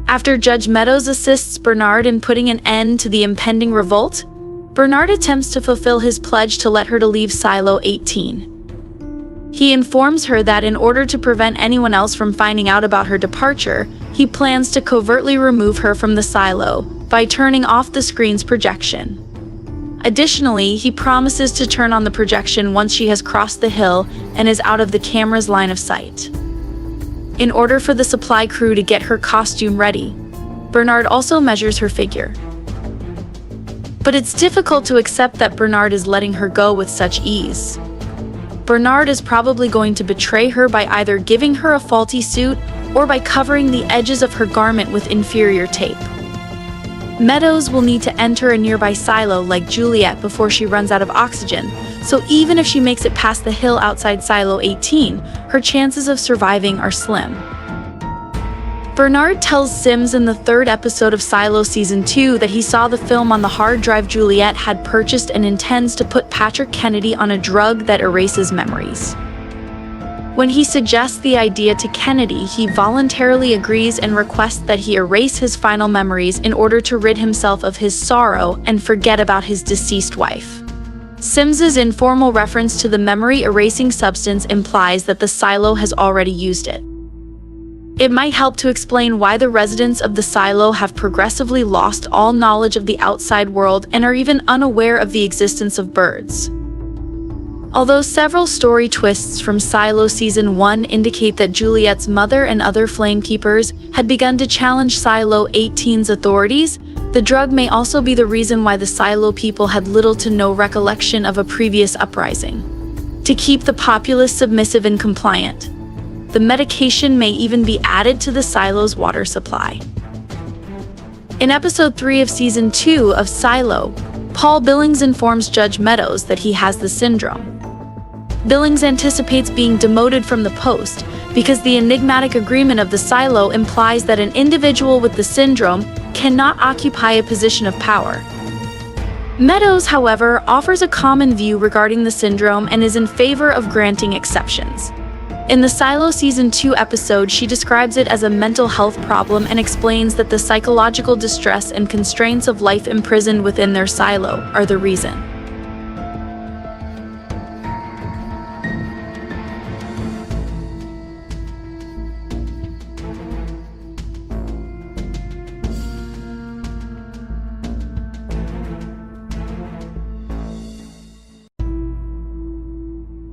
After Judge Meadows assists Bernard in putting an end to the impending revolt, Bernard attempts to fulfill his pledge to let her to leave Silo 18. He informs her that in order to prevent anyone else from finding out about her departure, he plans to covertly remove her from the silo by turning off the screen's projection. Additionally, he promises to turn on the projection once she has crossed the hill and is out of the camera's line of sight. In order for the supply crew to get her costume ready, Bernard also measures her figure. But it's difficult to accept that Bernard is letting her go with such ease. Bernard is probably going to betray her by either giving her a faulty suit or by covering the edges of her garment with inferior tape. Meadows will need to enter a nearby silo like Juliet before she runs out of oxygen, so even if she makes it past the hill outside Silo 18, her chances of surviving are slim. Bernard tells Sims in the third episode of Silo Season 2 that he saw the film on the hard drive Juliet had purchased and intends to put Patrick Kennedy on a drug that erases memories. When he suggests the idea to Kennedy, he voluntarily agrees and requests that he erase his final memories in order to rid himself of his sorrow and forget about his deceased wife. Sims's informal reference to the memory-erasing substance implies that the silo has already used it. It might help to explain why the residents of the silo have progressively lost all knowledge of the outside world and are even unaware of the existence of birds. Although several story twists from Silo Season 1 indicate that Juliet's mother and other Flamekeepers had begun to challenge Silo 18's authorities, the drug may also be the reason why the Silo people had little to no recollection of a previous uprising. To keep the populace submissive and compliant, the medication may even be added to the silo's water supply. In Episode 3 of Season 2 of Silo, Paul Billings informs Judge Meadows that he has the syndrome. Billings anticipates being demoted from the post because the enigmatic agreement of the silo implies that an individual with the syndrome cannot occupy a position of power. Meadows, however, offers a common view regarding the syndrome and is in favor of granting exceptions. In the Silo Season 2 episode, she describes it as a mental health problem and explains that the psychological distress and constraints of life imprisoned within their silo are the reason.